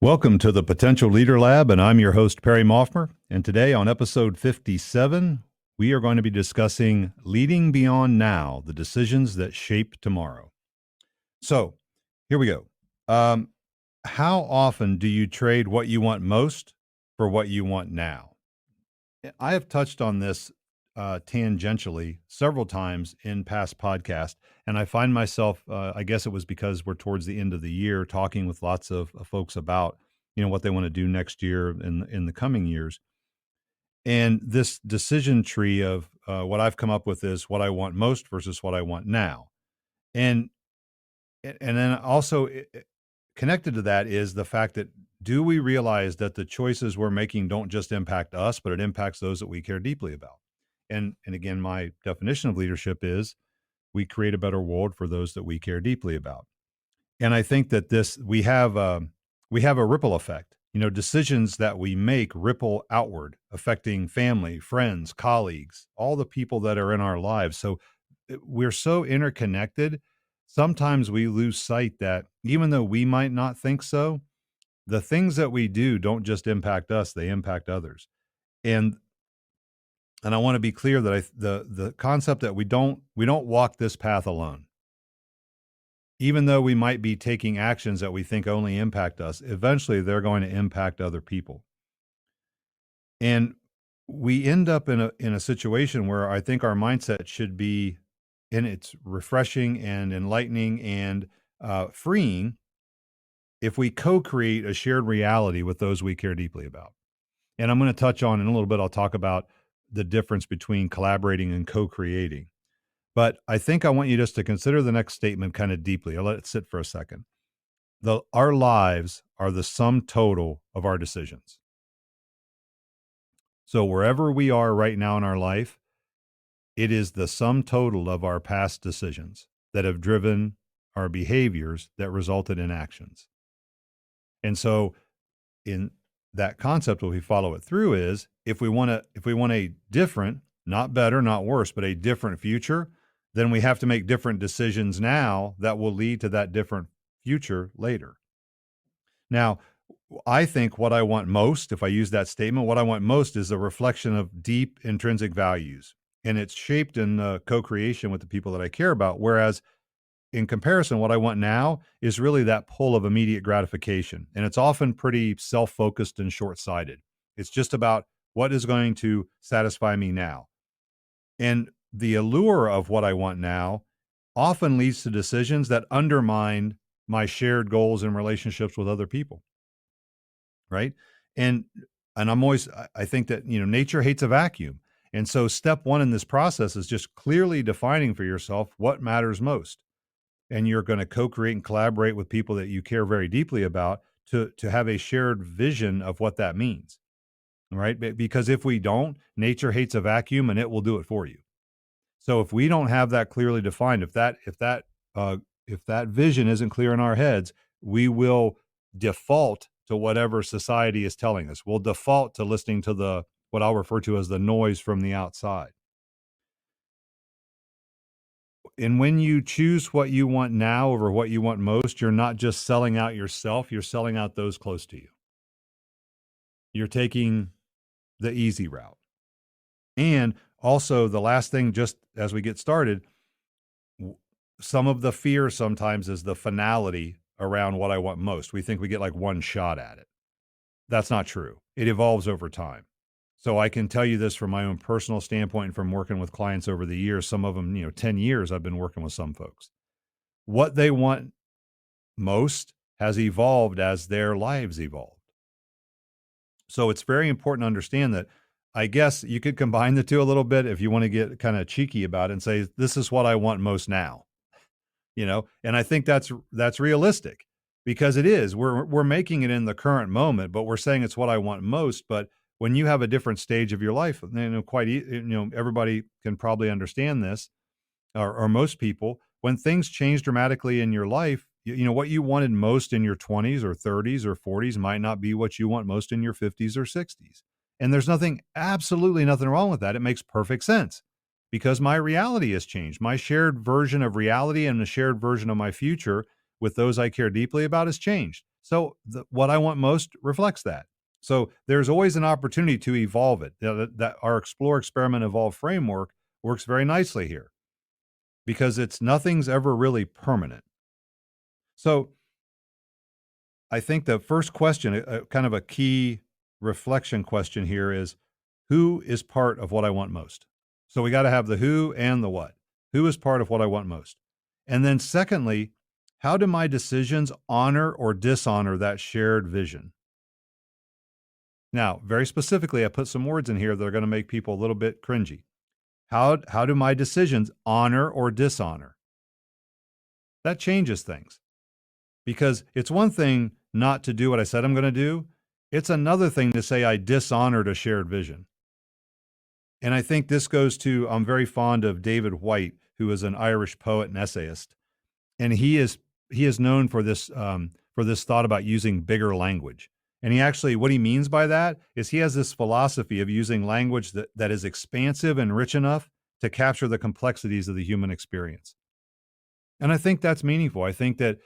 Welcome to the Potential Leader Lab, and I'm your host, Perry Moffmer. And today on episode 57, we are going to be discussing leading beyond now, the decisions that shape tomorrow. So here we go. How often do you trade what you want most for what you want now? I have touched on this tangentially several times in past podcasts, and I find myself, I guess it was because we're towards the end of the year, talking with lots of folks about, what they want to do next year in the coming years. And this decision tree of what I've come up with is what I want most versus what I want now. And then also connected to that is the fact that, do we realize that the choices we're making don't just impact us, but it impacts those that we care deeply about? And again, my definition of leadership is we create a better world for those that we care deeply about. And I think that we have a ripple effect. Decisions that we make ripple outward, affecting family, friends, colleagues, all the people that are in our lives. So we're so interconnected. Sometimes we lose sight that even though we might not think so, the things that we do don't just impact us, they impact others. And I want to be clear that the concept that we don't walk this path alone. Even though we might be taking actions that we think only impact us, eventually they're going to impact other people. And we end up in a situation where I think our mindset should be, and it's refreshing and enlightening and freeing, if we co-create a shared reality with those we care deeply about. And I'm going to touch on in a little bit, I'll talk about the difference between collaborating and co-creating. But I think I want you just to consider the next statement kind of deeply. I'll let it sit for a second. Our lives are the sum total of our decisions. So wherever we are right now in our life, it is the sum total of our past decisions that have driven our behaviors that resulted in actions. And so in that concept, what we follow it through is if we want a different, not better, not worse, but a different future, then we have to make different decisions now that will lead to that different future later. Now, I think what I want most, if I use that statement, what I want most is a reflection of deep intrinsic values. And it's shaped in co-creation with the people that I care about. Whereas in comparison, what I want now is really that pull of immediate gratification. And it's often pretty self-focused and short-sighted. It's just about what is going to satisfy me now. And the allure of what I want now often leads to decisions that undermine my shared goals and relationships with other people. Right. And I think that, nature hates a vacuum. And so step one in this process is just clearly defining for yourself what matters most. And you're going to co-create and collaborate with people that you care very deeply about to have a shared vision of what that means. Right. Because if we don't, nature hates a vacuum and it will do it for you. So if we don't have that clearly defined, if that vision isn't clear in our heads, we will default to whatever society is telling us. We'll default to listening to what I'll refer to as the noise from the outside. And when you choose what you want now over what you want most, you're not just selling out yourself, you're selling out those close to you. You're taking the easy route. And also, the last thing, just as we get started, some of the fear sometimes is the finality around what I want most. We think we get like one shot at it. That's not true. It evolves over time. So I can tell you this from my own personal standpoint and from working with clients over the years. Some of them, 10 years I've been working with some folks. What they want most has evolved as their lives evolved. So it's very important to understand that. I guess you could combine the two a little bit if you want to get kind of cheeky about it and say, this is what I want most now. And I think that's realistic, because it is. We're making it in the current moment, but we're saying it's what I want most. But when you have a different stage of your life, everybody can probably understand this, or most people, when things change dramatically in your life, what you wanted most in your 20s or 30s or 40s might not be what you want most in your 50s or 60s. And there's absolutely nothing wrong with that. It makes perfect sense, because my reality has changed. My shared version of reality and the shared version of my future with those I care deeply about has changed. So what I want most reflects that. So there's always an opportunity to evolve it. That our explore, experiment, evolve framework works very nicely here because nothing's ever really permanent. So I think the first question, kind of a key reflection question here is, who is part of what I want most? So we got to have the who and the what. Who is part of what I want most? And then secondly, how do my decisions honor or dishonor that shared vision? Now, very specifically, I put some words in here that are going to make people a little bit cringy. How do my decisions honor or dishonor? That changes things. Because it's one thing not to do what I said I'm going to do. It's another thing to say I dishonored a shared vision. And I think this goes to, I'm very fond of David Whyte, who is an Irish poet and essayist. And he is known for this thought about using bigger language. And he actually, what he means by that is he has this philosophy of using language that is expansive and rich enough to capture the complexities of the human experience. And I think that's meaningful. I think that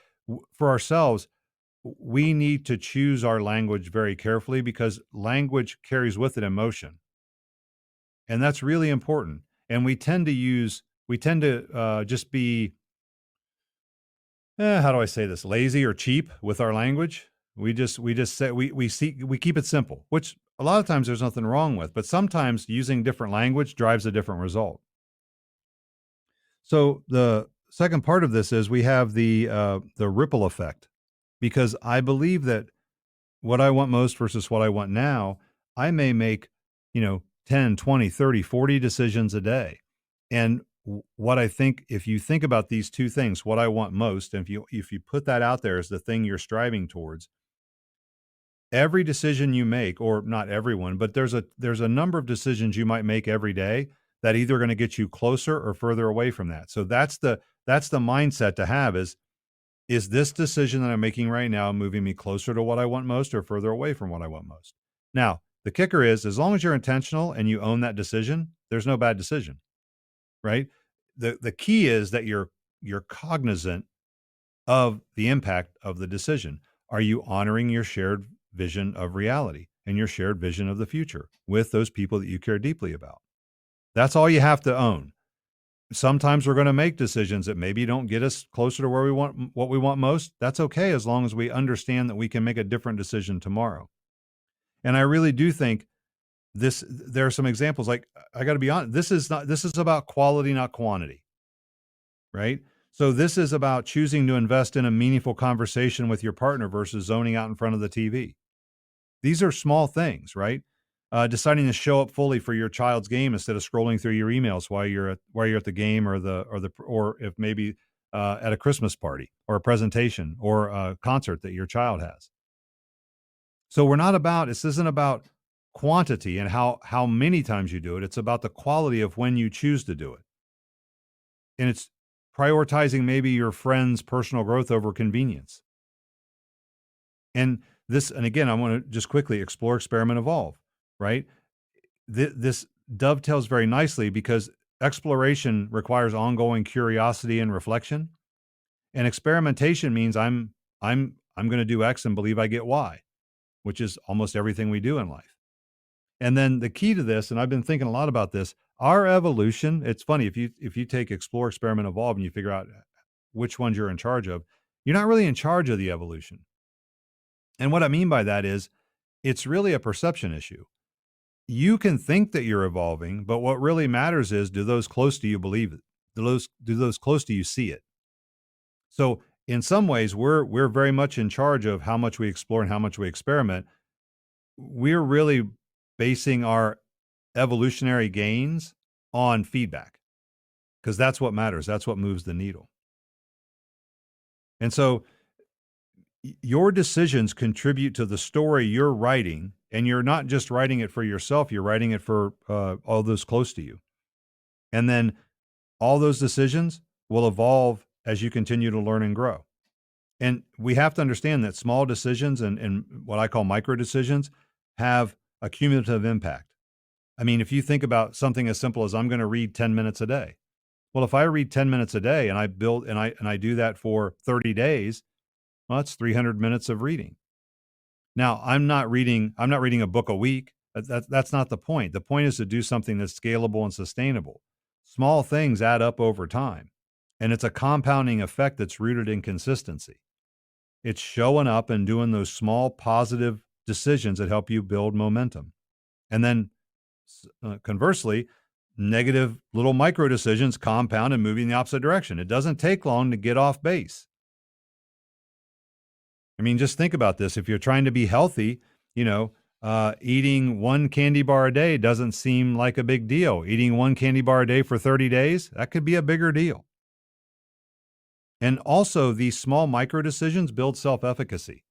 for ourselves, we need to choose our language very carefully because language carries with it emotion. And that's really important. And we tend to just be, how do I say this, lazy or cheap with our language. We keep it simple, which a lot of times there's nothing wrong with, but sometimes using different language drives a different result. So the second part of this is we have the ripple effect, because I believe that what I want most versus what I want now, I may make, 10, 20, 30, 40 decisions a day. And what I think, if you think about these two things, what I want most, and if you put that out there as the thing you're striving towards, every decision you make, or not everyone, but there's a number of decisions you might make every day that either going to get you closer or further away from that. So that's the mindset to have is this decision that I'm making right now moving me closer to what I want most or further away from what I want most? Now, the kicker is, as long as you're intentional and you own that decision, there's no bad decision, right? The key is that you're cognizant of the impact of the decision. Are you honoring your shared vision of reality and your shared vision of the future with those people that you care deeply about? That's all you have to own. Sometimes we're going to make decisions that maybe don't get us closer to where we want, what we want most. That's okay, as long as we understand that we can make a different decision tomorrow. And I really do think there are some examples, like, I got to be honest, this is about quality, not quantity, right? So this is about choosing to invest in a meaningful conversation with your partner versus zoning out in front of the TV. These are small things, right? Deciding to show up fully for your child's game instead of scrolling through your emails while you're at the game, or if maybe at a Christmas party or a presentation or a concert that your child has. So this isn't about quantity and how many times you do it. It's about the quality of when you choose to do it. And it's prioritizing maybe your friend's personal growth over convenience. And again, I want to just quickly explore, experiment, evolve, right? This dovetails very nicely because exploration requires ongoing curiosity and reflection, and experimentation means I'm going to do X and believe I get Y, which is almost everything we do in life. And then the key to this, and I've been thinking a lot about this, our evolution. It's funny, if you take explore, experiment, evolve, and you figure out which ones you're in charge of, you're not really in charge of the evolution. And what I mean by that is, it's really a perception issue. You can think that you're evolving, but what really matters is, do those close to you believe it? Do those close to you see it? So in some ways, we're very much in charge of how much we explore and how much we experiment. We're really basing our evolutionary gains on feedback, because that's what matters. That's what moves the needle. And so your decisions contribute to the story you're writing, and you're not just writing it for yourself, you're writing it for all those close to you. And then all those decisions will evolve as you continue to learn and grow. And we have to understand that small decisions and what I call micro decisions have a cumulative impact. I mean, if you think about something as simple as, I'm going to read 10 minutes a day. Well, if I read 10 minutes a day and I do that for 30 days, Well, that's 300 minutes of reading. Now, I'm not reading a book a week. That's not the point. The point is to do something that's scalable and sustainable. Small things add up over time, and it's a compounding effect that's rooted in consistency. It's showing up and doing those small positive decisions that help you build momentum. And then conversely, negative little micro decisions compound and move you in the opposite direction. It doesn't take long to get off base. I mean, just think about this. If you're trying to be healthy, eating one candy bar a day doesn't seem like a big deal. Eating one candy bar a day for 30 days, that could be a bigger deal. And also, these small micro decisions build self-efficacy.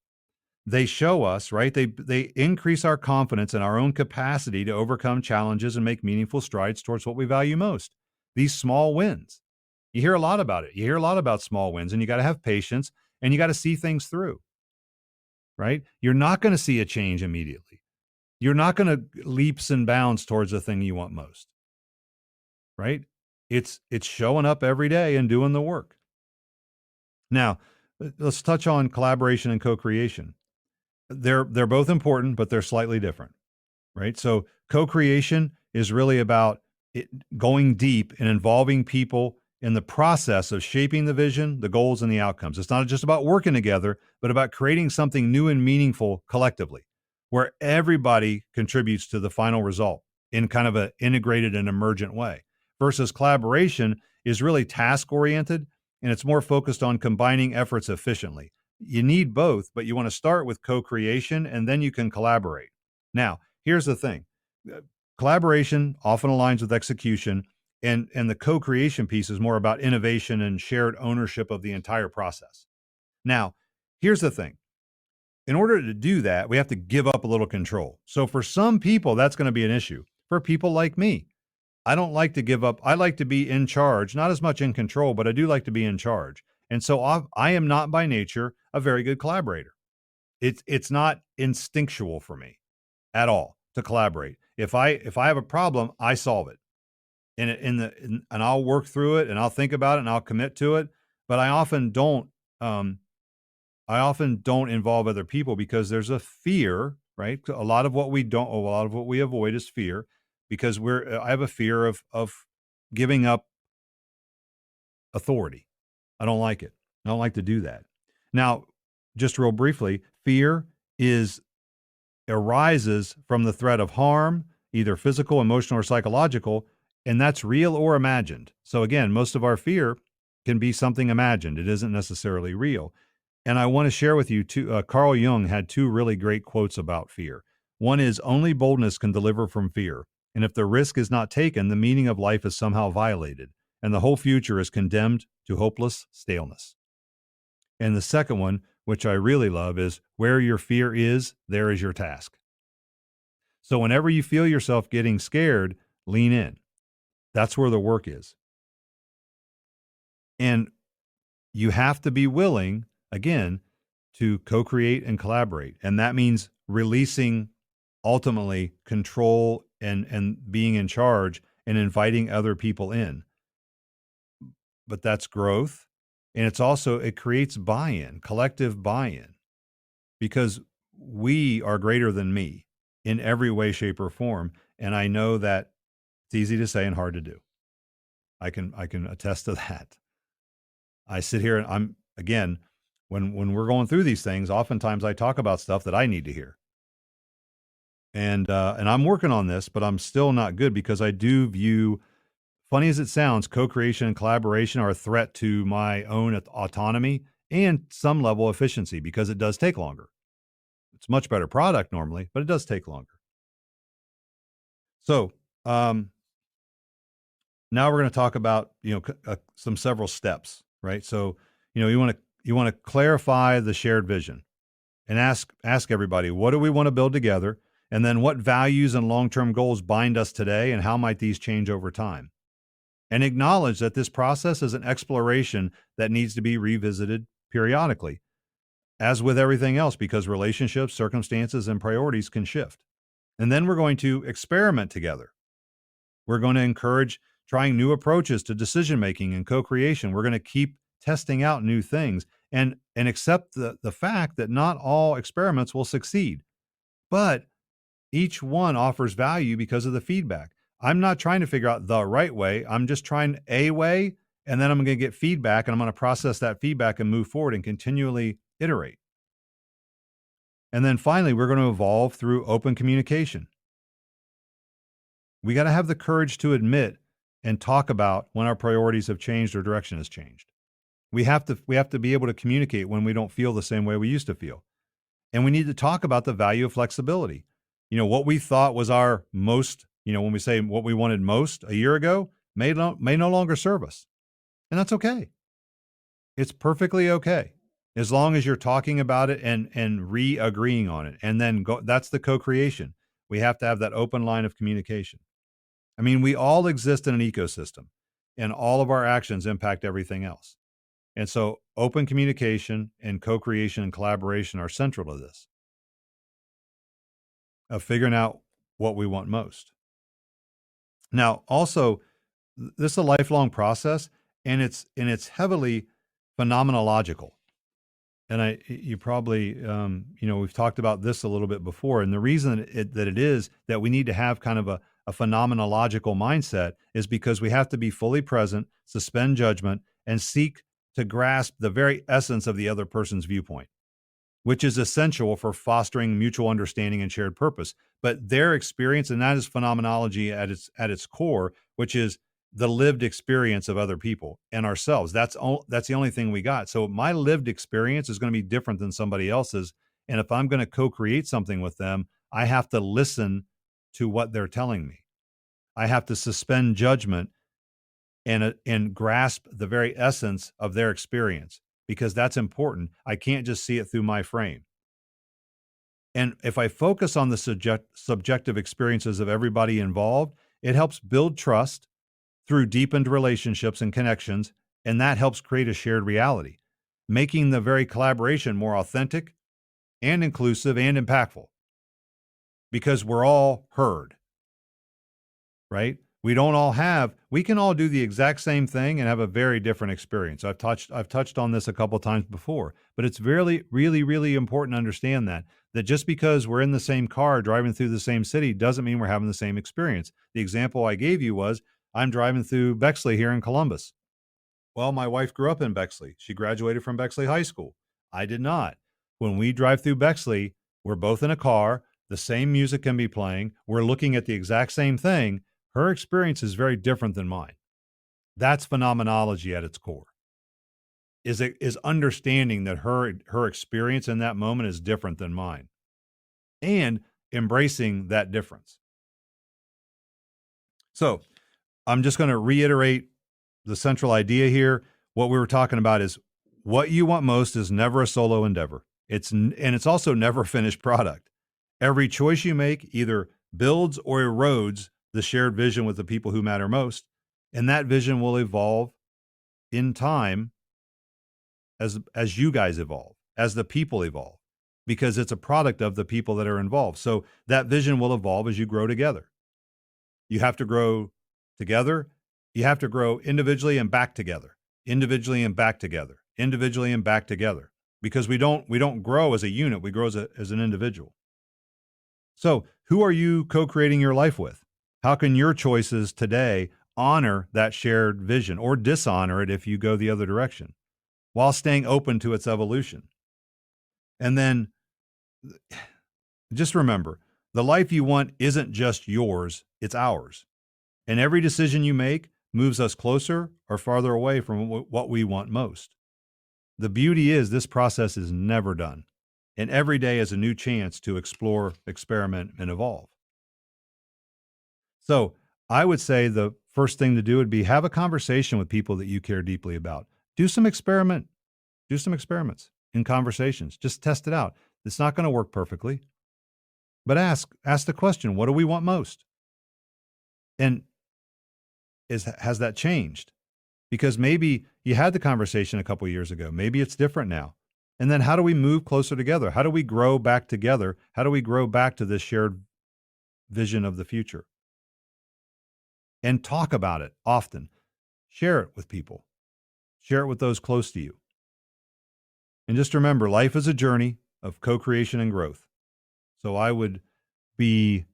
They show us, right? They increase our confidence in our own capacity to overcome challenges and make meaningful strides towards what we value most. These small wins. You hear a lot about it. You hear a lot about small wins, and you got to have patience and you got to see things through, right? You're not going to see a change immediately. You're not going to leaps and bounds towards the thing you want most, right? It's showing up every day and doing the work. Now, let's touch on collaboration and co-creation. They're both important, but they're slightly different, right? So co-creation is really about going deep and involving people in the process of shaping the vision, the goals, and the outcomes. It's not just about working together, but about creating something new and meaningful collectively, where everybody contributes to the final result in kind of an integrated and emergent way. Versus collaboration is really task-oriented, and it's more focused on combining efforts efficiently. You need both, but you want to start with co-creation and then you can collaborate. Now, here's the thing. Collaboration often aligns with execution, and the co-creation piece is more about innovation and shared ownership of the entire process. Now, here's the thing. In order to do that, we have to give up a little control. So for some people, that's going to be an issue. For people like me, I don't like to give up. I like to be in charge, not as much in control, but I do like to be in charge. And so I am not by nature a very good collaborator. It's not instinctual for me at all to collaborate. If I have a problem, I solve it, and I'll work through it, and I'll think about it, and I'll commit to it. But I often don't. I often don't involve other people because there's a fear, right? A lot of what we avoid is fear, because I have a fear of giving up authority. I don't like it. I don't like to do that. Now, just real briefly, fear arises from the threat of harm, either physical, emotional, or psychological, and that's real or imagined. So again, most of our fear can be something imagined. It isn't necessarily real. And I want to share with you Carl Jung had two really great quotes about fear. One is, only boldness can deliver from fear. And if the risk is not taken, the meaning of life is somehow violated, and the whole future is condemned to hopeless staleness. And the second one, which I really love, is, where your fear is, there is your task. So whenever you feel yourself getting scared, lean in. That's where the work is. And you have to be willing, again, to co-create and collaborate. And that means releasing, ultimately, control and being in charge and inviting other people in. But that's growth. And it creates buy-in, collective buy-in, because we are greater than me in every way, shape, or form. And I know that it's easy to say and hard to do. I can attest to that. I sit here and when we're going through these things, oftentimes I talk about stuff that I need to hear. And I'm working on this, but I'm still not good, because I do view, funny as it sounds, co-creation and collaboration are a threat to my own autonomy and some level of efficiency, because it does take longer. It's a much better product normally, but it does take longer. So now we're going to talk about some several steps, right? So you want to clarify the shared vision, and ask everybody, what do we want to build together? And then what values and long-term goals bind us today, and how might these change over time? And acknowledge that this process is an exploration that needs to be revisited periodically, as with everything else, because relationships, circumstances, and priorities can shift. And then we're going to experiment together. We're going to encourage trying new approaches to decision-making and co-creation. We're going to keep testing out new things. and accept the fact that not all experiments will succeed, but each one offers value because of the feedback. I'm not trying to figure out the right way. I'm just trying a way, and then I'm going to get feedback, and I'm going to process that feedback and move forward and continually iterate. And then finally, we're going to evolve through open communication. We got to have the courage to admit and talk about when our priorities have changed or direction has changed. We have to be able to communicate when we don't feel the same way we used to feel. And we need to talk about the value of flexibility. What we thought was our most, when we say what we wanted most a year ago, may no longer serve us. And that's okay. It's perfectly okay. As long as you're talking about it and re-agreeing on it. And then that's the co-creation. We have to have that open line of communication. I mean, we all exist in an ecosystem, and all of our actions impact everything else. And so open communication and co-creation and collaboration are central to this, of figuring out what we want most. Now, also, this is a lifelong process, and it's heavily phenomenological. And you probably, we've talked about this a little bit before. And the reason that it is that we need to have kind of a phenomenological mindset is because we have to be fully present, suspend judgment, and seek to grasp the very essence of the other person's viewpoint, which is essential for fostering mutual understanding and shared purpose. But their experience, and that is phenomenology at its core, which is the lived experience of other people and ourselves. That's the only thing we got. So my lived experience is going to be different than somebody else's. And if I'm going to co-create something with them, I have to listen to what they're telling me. I have to suspend judgment and grasp the very essence of their experience, because that's important. I can't just see it through my frame. And if I focus on the subjective experiences of everybody involved, it helps build trust through deepened relationships and connections, and that helps create a shared reality, making the very collaboration more authentic and inclusive and impactful, because we're all heard, right? We can all do the exact same thing and have a very different experience. I've touched on this a couple of times before, but it's really, really, really important to understand that just because we're in the same car driving through the same city doesn't mean we're having the same experience. The example I gave you was I'm driving through Bexley here in Columbus. Well, my wife grew up in Bexley. She graduated from Bexley High School. I did not. When we drive through Bexley, we're both in a car. The same music can be playing. We're looking at the exact same thing. Her experience is very different than mine. That's phenomenology at its core. Is understanding that her experience in that moment is different than mine, and embracing that difference. So I'm just going to reiterate the central idea here. What we were talking about is what you want most is never a solo endeavor. It's also never a finished product. Every choice you make either builds or erodes the shared vision with the people who matter most, and that vision will evolve in time as you guys evolve, as the people evolve, because it's a product of the people that are involved. So that vision will evolve as you grow together. You have to grow together. You have to grow individually and back together, individually and back together, individually and back together, because we don't grow as a unit. We grow as an individual. So who are you co-creating your life with? How can your choices today honor that shared vision or dishonor it if you go the other direction, while staying open to its evolution? And then just remember, the life you want isn't just yours, it's ours. And every decision you make moves us closer or farther away from what we want most. The beauty is this process is never done, and every day is a new chance to explore, experiment, and evolve. So I would say the first thing to do would be have a conversation with people that you care deeply about. Do some experiments in conversations. Just test it out. It's not going to work perfectly, but ask the question, what do we want most? And has that changed? Because maybe you had the conversation a couple of years ago. Maybe it's different now. And then how do we move closer together? How do we grow back together? How do we grow back to this shared vision of the future? And talk about it often. Share it with people. Share it with those close to you. And just remember, life is a journey of co-creation and growth. So I would be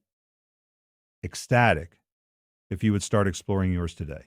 ecstatic if you would start exploring yours today.